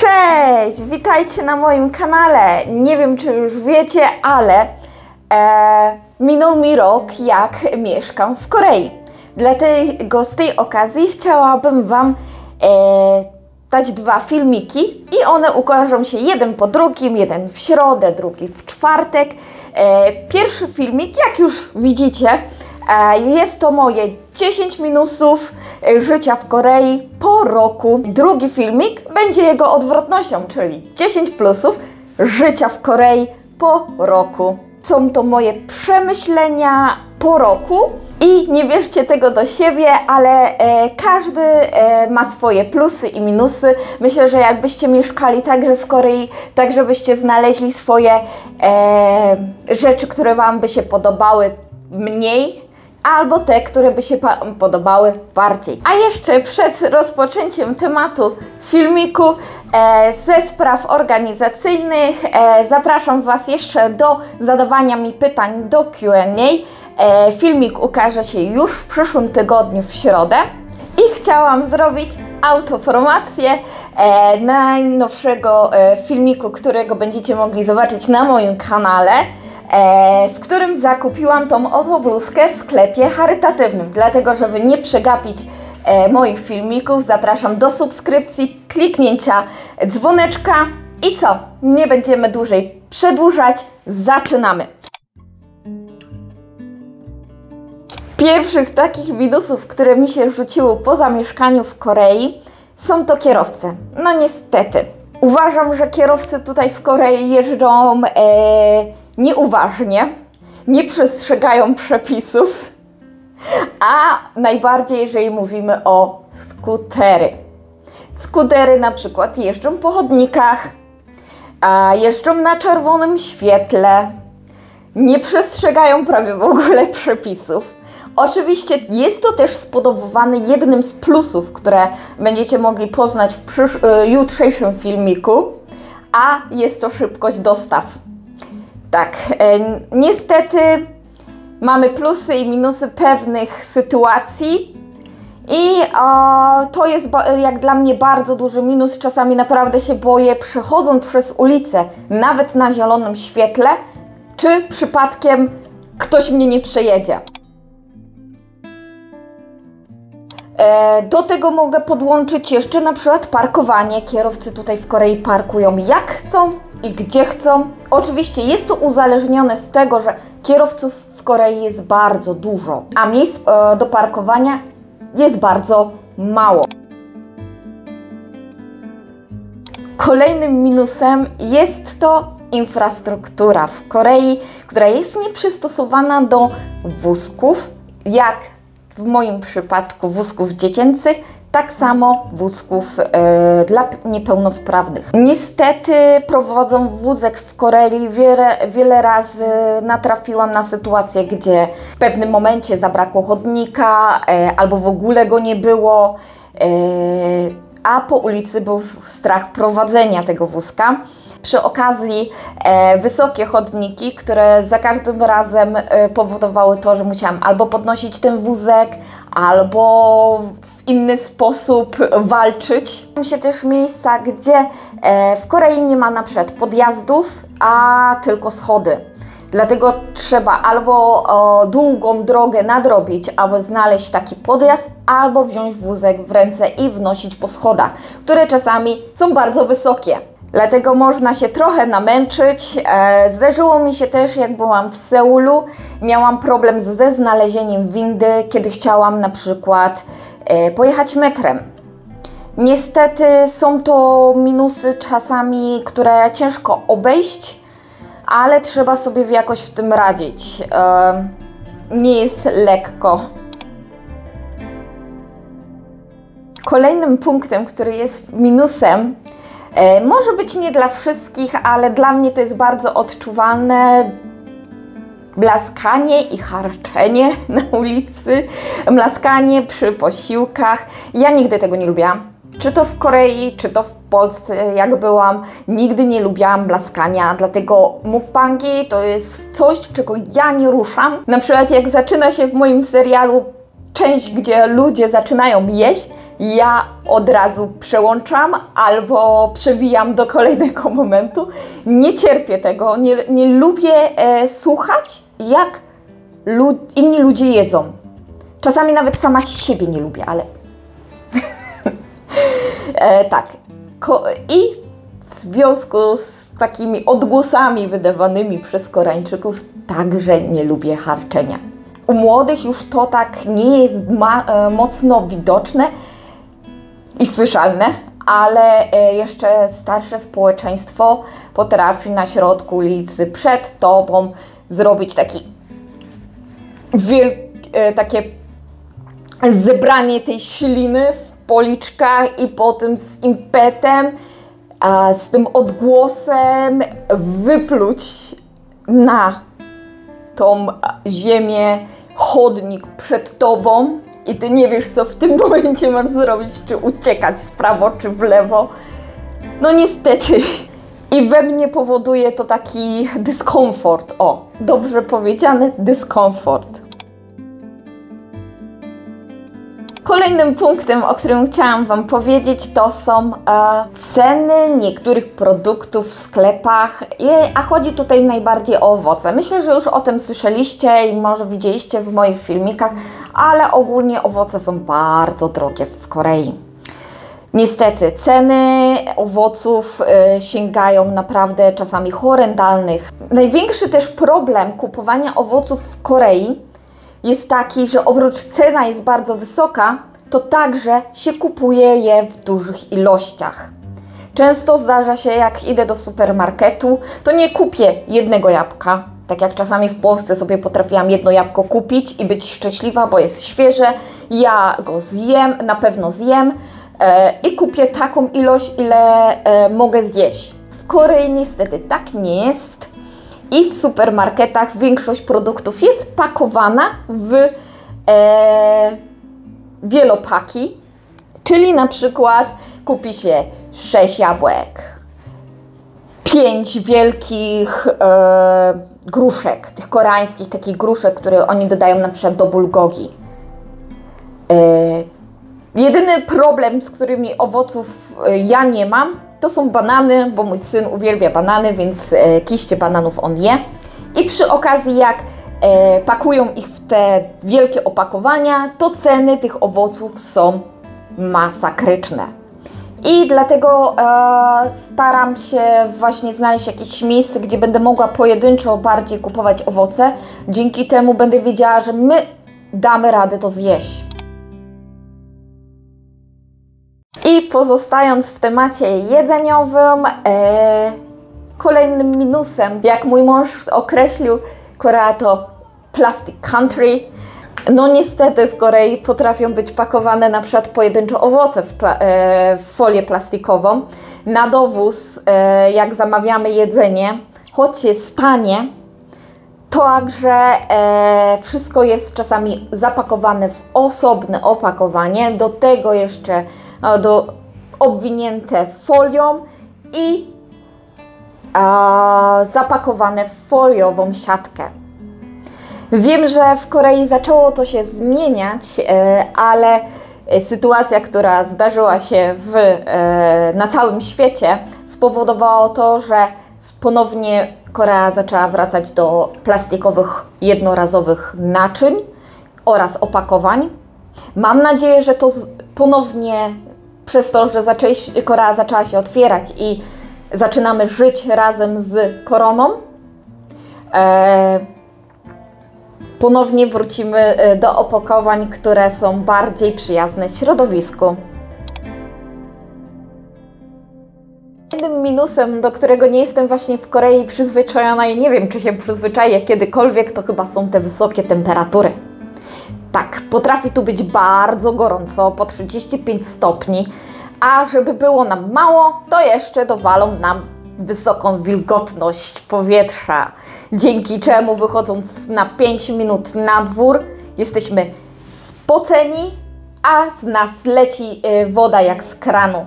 Cześć! Witajcie na moim kanale. Nie wiem, czy już wiecie, ale minął mi rok, jak mieszkam w Korei. Dlatego z tej okazji chciałabym Wam dać dwa filmiki i one ukażą się jeden po drugim, jeden w środę, drugi w czwartek. Pierwszy filmik, jak już widzicie, jest to moje 10 minusów życia w Korei po roku. Drugi filmik będzie jego odwrotnością, czyli 10 plusów życia w Korei po roku. Są to moje przemyślenia po roku i nie bierzcie tego do siebie, ale każdy ma swoje plusy i minusy. Myślę, że jakbyście mieszkali także w Korei, tak żebyście znaleźli swoje rzeczy, które Wam by się podobały mniej, albo te, które by się podobały bardziej. A jeszcze przed rozpoczęciem tematu filmiku ze spraw organizacyjnych zapraszam Was jeszcze do zadawania mi pytań do Q&A. Filmik ukaże się już w przyszłym tygodniu w środę. I chciałam zrobić autopromocję najnowszego filmiku, którego będziecie mogli zobaczyć na moim kanale, w którym zakupiłam tą oto bluzkę w sklepie charytatywnym. Dlatego, żeby nie przegapić moich filmików, zapraszam do subskrypcji, kliknięcia dzwoneczka i co? Nie będziemy dłużej przedłużać, zaczynamy! Pierwszych takich minusów, które mi się rzuciły po zamieszkaniu w Korei, są to kierowcy. No niestety. Uważam, że kierowcy tutaj w Korei jeżdżą nieuważnie, nie przestrzegają przepisów, a najbardziej, jeżeli mówimy o skutery. Skutery na przykład jeżdżą po chodnikach, a jeżdżą na czerwonym świetle, nie przestrzegają prawie w ogóle przepisów. Oczywiście jest to też spowodowane jednym z plusów, które będziecie mogli poznać w jutrzejszym filmiku, a jest to szybkość dostaw. Tak, niestety mamy plusy i minusy pewnych sytuacji i to jest jak dla mnie bardzo duży minus. Czasami naprawdę się boję, przechodząc przez ulicę, nawet na zielonym świetle, czy przypadkiem ktoś mnie nie przejedzie. Do tego mogę podłączyć jeszcze na przykład parkowanie. Kierowcy tutaj w Korei parkują jak chcą i gdzie chcą. Oczywiście jest to uzależnione z tego, że kierowców w Korei jest bardzo dużo, a miejsc do parkowania jest bardzo mało. Kolejnym minusem jest to infrastruktura w Korei, która jest nieprzystosowana do wózków, jak w moim przypadku wózków dziecięcych, tak samo wózków dla niepełnosprawnych. Niestety prowadząc wózek w Korei wiele razy natrafiłam na sytuację, gdzie w pewnym momencie zabrakło chodnika albo w ogóle go nie było, a po ulicy był strach prowadzenia tego wózka. Przy okazji wysokie chodniki, które za każdym razem powodowały to, że musiałam albo podnosić ten wózek, albo w inny sposób walczyć. Są się też miejsca, gdzie w Korei nie ma na przykład podjazdów, a tylko schody. Dlatego trzeba albo długą drogę nadrobić, aby znaleźć taki podjazd, albo wziąć wózek w ręce i wnosić po schodach, które czasami są bardzo wysokie. Dlatego można się trochę namęczyć. Zdarzyło mi się też, jak byłam w Seulu, miałam problem ze znalezieniem windy, kiedy chciałam na przykład pojechać metrem. Niestety są to minusy czasami, które ciężko obejść, ale trzeba sobie jakoś w tym radzić. Nie jest lekko. Kolejnym punktem, który jest minusem, może być nie dla wszystkich, ale dla mnie to jest bardzo odczuwalne, blaskanie i harczenie na ulicy, blaskanie przy posiłkach. Ja nigdy tego nie lubiłam. Czy to w Korei, czy to w Polsce, jak byłam, nigdy nie lubiłam blaskania, dlatego mukbangi to jest coś, czego ja nie ruszam. Na przykład jak zaczyna się w moim serialu część, gdzie ludzie zaczynają jeść, ja od razu przełączam albo przewijam do kolejnego momentu. Nie cierpię tego, nie lubię słuchać, jak inni ludzie jedzą. Czasami nawet sama siebie nie lubię, ale tak. I w związku z takimi odgłosami wydawanymi przez Koreańczyków także nie lubię harczenia. U młodych już to tak nie jest mocno widoczne i słyszalne, ale jeszcze starsze społeczeństwo potrafi na środku ulicy przed tobą zrobić takie zebranie tej śliny w policzkach i potem z impetem, z tym odgłosem wypluć na tą ziemię chodnik przed tobą i ty nie wiesz, co w tym momencie masz zrobić, czy uciekać w prawo, czy w lewo. No niestety. I we mnie powoduje to taki dyskomfort. O, dobrze powiedziane, dyskomfort. Kolejnym punktem, o którym chciałam Wam powiedzieć, to są ceny niektórych produktów w sklepach, a chodzi tutaj najbardziej o owoce. Myślę, że już o tym słyszeliście i może widzieliście w moich filmikach, ale ogólnie owoce są bardzo drogie w Korei. Niestety, ceny owoców sięgają naprawdę czasami horrendalnych. Największy też problem kupowania owoców w Korei jest taki, że oprócz cena jest bardzo wysoka, to także się kupuje je w dużych ilościach. Często zdarza się, jak idę do supermarketu, to nie kupię jednego jabłka. Tak jak czasami w Polsce sobie potrafiłam jedno jabłko kupić i być szczęśliwa, bo jest świeże. Ja go zjem, na pewno zjem i kupię taką ilość, ile mogę zjeść. W Korei niestety tak nie jest. I w supermarketach większość produktów jest pakowana w wielopaki, czyli na przykład kupi się 6 jabłek, 5 wielkich gruszek, tych koreańskich takich gruszek, które oni dodają na przykład do bulgogi. Jedyny problem, z którymi owoców ja nie mam, to są banany, bo mój syn uwielbia banany, więc kiście bananów on je. I przy okazji, jak pakują ich w te wielkie opakowania, to ceny tych owoców są masakryczne. I dlatego staram się właśnie znaleźć jakieś miejsce, gdzie będę mogła pojedynczo bardziej kupować owoce. Dzięki temu będę wiedziała, że my damy radę to zjeść. I pozostając w temacie jedzeniowym, kolejnym minusem, jak mój mąż określił, Korea to plastic country. No niestety w Korei potrafią być pakowane na przykład pojedynczo owoce w folię plastikową. Na dowóz, jak zamawiamy jedzenie, choć jest tanie, to także wszystko jest czasami zapakowane w osobne opakowanie, do tego jeszcze obwinięte folią i zapakowane w foliową siatkę. Wiem, że w Korei zaczęło to się zmieniać, ale sytuacja, która zdarzyła się na całym świecie, spowodowała to, że ponownie Korea zaczęła wracać do plastikowych, jednorazowych naczyń oraz opakowań. Mam nadzieję, że to ponownie przez to, że Korea zaczęła się otwierać i zaczynamy żyć razem z koroną, ponownie wrócimy do opakowań, które są bardziej przyjazne środowisku. Jednym minusem, do którego nie jestem właśnie w Korei przyzwyczajona i nie wiem, czy się przyzwyczaję kiedykolwiek, to chyba są te wysokie temperatury. Tak, potrafi tu być bardzo gorąco, po 35 stopni, a żeby było nam mało, to jeszcze dowalą nam wysoką wilgotność powietrza, dzięki czemu wychodząc na 5 minut na dwór jesteśmy spoceni, a z nas leci woda jak z kranu.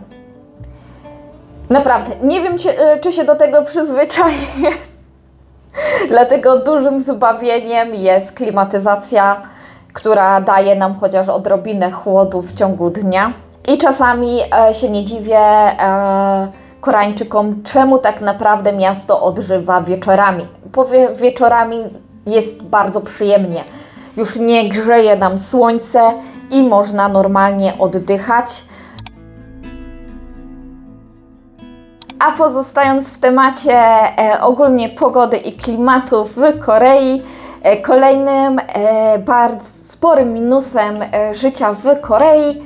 Naprawdę, nie wiem, czy się do tego przyzwyczaję, dlatego dużym zbawieniem jest klimatyzacja, która daje nam chociaż odrobinę chłodu w ciągu dnia. I czasami się nie dziwię Koreańczykom, czemu tak naprawdę miasto odżywa wieczorami. Bo wieczorami jest bardzo przyjemnie. Już nie grzeje nam słońce i można normalnie oddychać. A pozostając w temacie ogólnie pogody i klimatu w Korei, kolejnym bardzo sporym minusem życia w Korei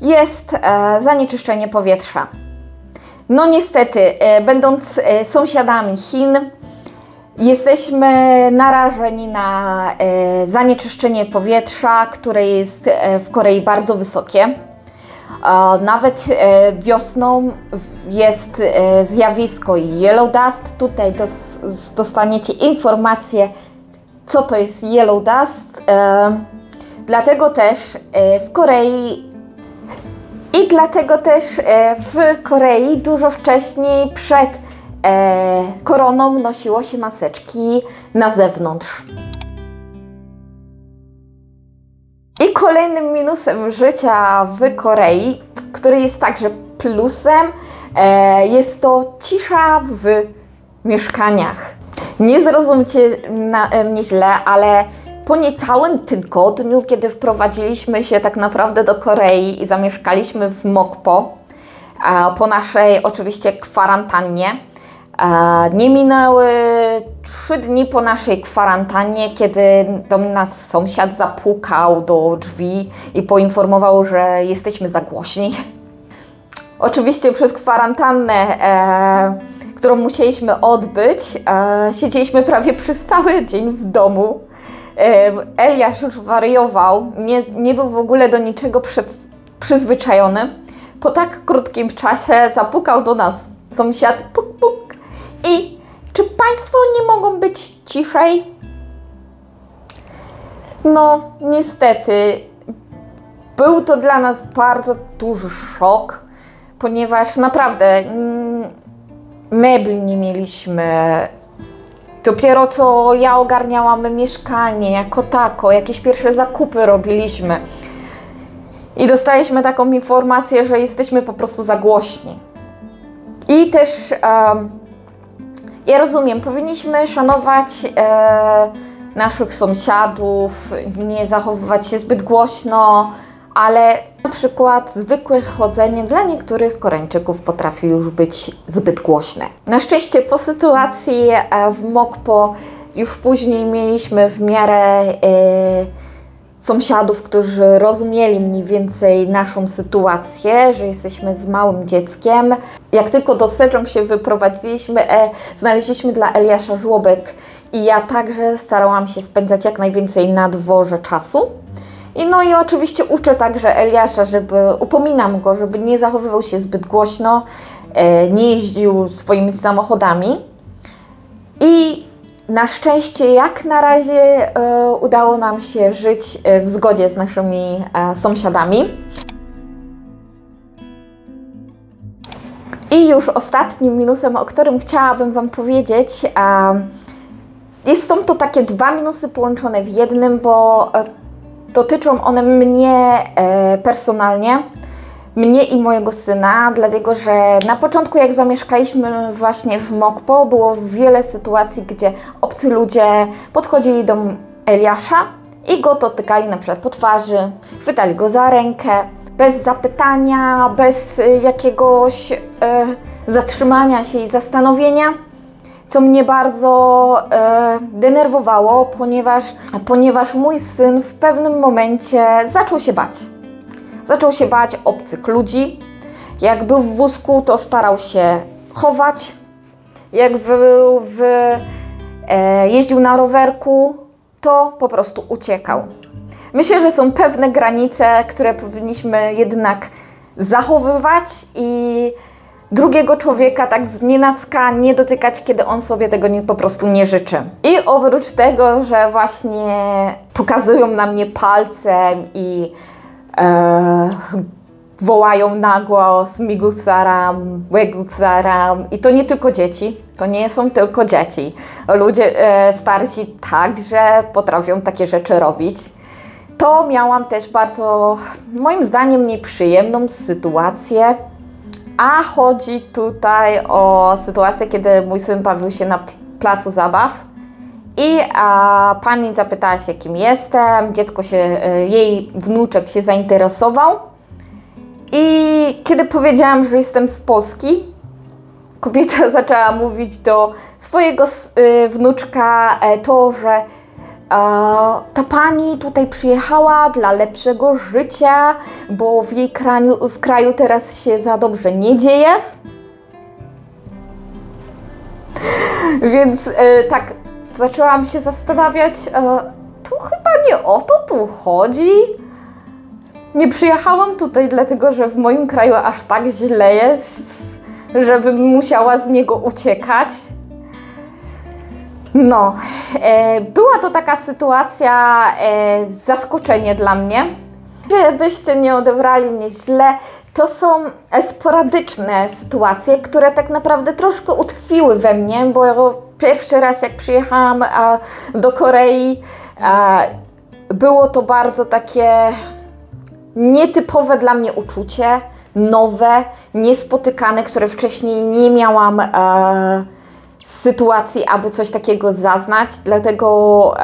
jest zanieczyszczenie powietrza. No niestety, będąc sąsiadami Chin, jesteśmy narażeni na zanieczyszczenie powietrza, które jest w Korei bardzo wysokie. Nawet wiosną jest zjawisko Yellow Dust. Tutaj dostaniecie informację, co to jest Yellow Dust. Dlatego też w Korei dużo wcześniej przed koroną nosiło się maseczki na zewnątrz. I kolejnym minusem życia w Korei, który jest także plusem, jest to cisza w mieszkaniach. Nie zrozumcie mnie źle, ale po niecałym tygodniu, kiedy wprowadziliśmy się tak naprawdę do Korei i zamieszkaliśmy w Mokpo, po naszej oczywiście kwarantannie, nie minęły 3 dni po naszej kwarantannie, kiedy do nas sąsiad zapukał do drzwi i poinformował, że jesteśmy za głośni. Oczywiście przez kwarantannę, którą musieliśmy odbyć, siedzieliśmy prawie przez cały dzień w domu. Eliasz już wariował, nie był w ogóle do niczego przyzwyczajony. Po tak krótkim czasie zapukał do nas sąsiad, puk, puk. I czy Państwo nie mogą być ciszej? No, niestety, był to dla nas bardzo duży szok, ponieważ naprawdę mebli nie mieliśmy. Dopiero co ja ogarniałam mieszkanie jako tako, jakieś pierwsze zakupy robiliśmy. I dostaliśmy taką informację, że jesteśmy po prostu za głośni. I też ja rozumiem, powinniśmy szanować naszych sąsiadów, nie zachowywać się zbyt głośno, ale na przykład zwykłe chodzenie dla niektórych Koreańczyków potrafi już być zbyt głośne. Na szczęście po sytuacji w Mokpo już później mieliśmy w miarę sąsiadów, którzy rozumieli mniej więcej naszą sytuację, że jesteśmy z małym dzieckiem. Jak tylko do Sejong się wyprowadziliśmy, znaleźliśmy dla Eliasza żłobek i ja także starałam się spędzać jak najwięcej na dworze czasu. I oczywiście uczę także Eliasza, upominam go, żeby nie zachowywał się zbyt głośno, nie jeździł swoimi samochodami. I na szczęście jak na razie udało nam się żyć w zgodzie z naszymi sąsiadami. I już ostatnim minusem, o którym chciałabym Wam powiedzieć, są to takie 2 minusy połączone w jednym, bo dotyczą one mnie personalnie, mnie i mojego syna, dlatego że na początku jak zamieszkaliśmy właśnie w Mokpo, było wiele sytuacji, gdzie obcy ludzie podchodzili do Eliasza i go dotykali na przykład po twarzy, chwytali go za rękę, bez zapytania, bez jakiegoś zatrzymania się i zastanowienia, co mnie bardzo denerwowało, ponieważ mój syn w pewnym momencie zaczął się bać. Zaczął się bać obcych ludzi. Jak był w wózku, to starał się chować. Jak jeździł na rowerku, to po prostu uciekał. Myślę, że są pewne granice, które powinniśmy jednak zachowywać i drugiego człowieka tak znienacka nie dotykać, kiedy on sobie tego po prostu nie życzy. I oprócz tego, że właśnie pokazują na mnie palcem i wołają na głos Migusaram, Wegusaram i to nie tylko dzieci, to nie są tylko dzieci. Ludzie starsi także potrafią takie rzeczy robić. to miałam też bardzo, moim zdaniem, nieprzyjemną sytuację. A chodzi tutaj o sytuację, kiedy mój syn bawił się na placu zabaw i pani zapytała się, kim jestem. Dziecko się, jej wnuczek się zainteresował. I kiedy powiedziałam, że jestem z Polski, kobieta zaczęła mówić do swojego wnuczka to, że ta pani tutaj przyjechała dla lepszego życia, bo w jej kraju teraz się za dobrze nie dzieje. Więc tak zaczęłam się zastanawiać, tu chyba nie o to tu chodzi. Nie przyjechałam tutaj dlatego, że w moim kraju aż tak źle jest, żebym musiała z niego uciekać. No, była to taka sytuacja, zaskoczenie dla mnie. Żebyście nie odebrali mnie źle, to są sporadyczne sytuacje, które tak naprawdę troszkę utkwiły we mnie, bo pierwszy raz jak przyjechałam do Korei, było to bardzo takie nietypowe dla mnie uczucie, nowe, niespotykane, które wcześniej nie miałam sytuacji, aby coś takiego zaznać, dlatego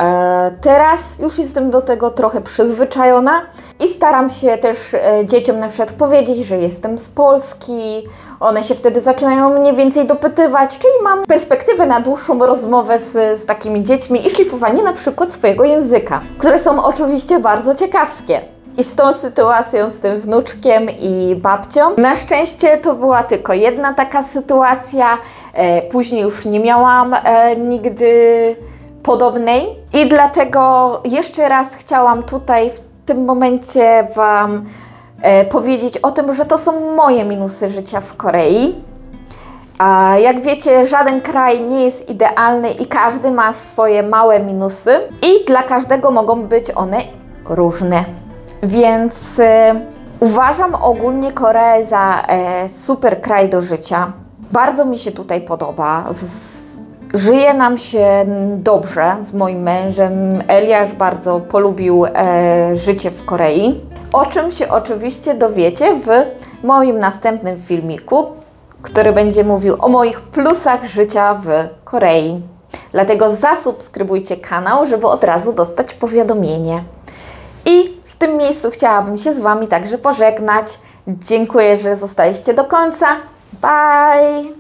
teraz już jestem do tego trochę przyzwyczajona i staram się też dzieciom na przykład powiedzieć, że jestem z Polski. One się wtedy zaczynają mniej więcej dopytywać, czyli mam perspektywę na dłuższą rozmowę z takimi dziećmi i szlifowanie na przykład swojego języka, które są oczywiście bardzo ciekawskie. I z tą sytuacją, z tym wnuczkiem i babcią. Na szczęście to była tylko jedna taka sytuacja, później już nie miałam nigdy podobnej i dlatego jeszcze raz chciałam tutaj w tym momencie Wam powiedzieć o tym, że to są moje minusy życia w Korei. A jak wiecie, żaden kraj nie jest idealny i każdy ma swoje małe minusy i dla każdego mogą być one różne. Więc uważam ogólnie Koreę za super kraj do życia. Bardzo mi się tutaj podoba. Żyje nam się dobrze z moim mężem. Eliasz bardzo polubił życie w Korei. O czym się oczywiście dowiecie w moim następnym filmiku, który będzie mówił o moich plusach życia w Korei. Dlatego zasubskrybujcie kanał, żeby od razu dostać powiadomienie. I w tym miejscu chciałabym się z Wami także pożegnać. Dziękuję, że zostaliście do końca. Bye!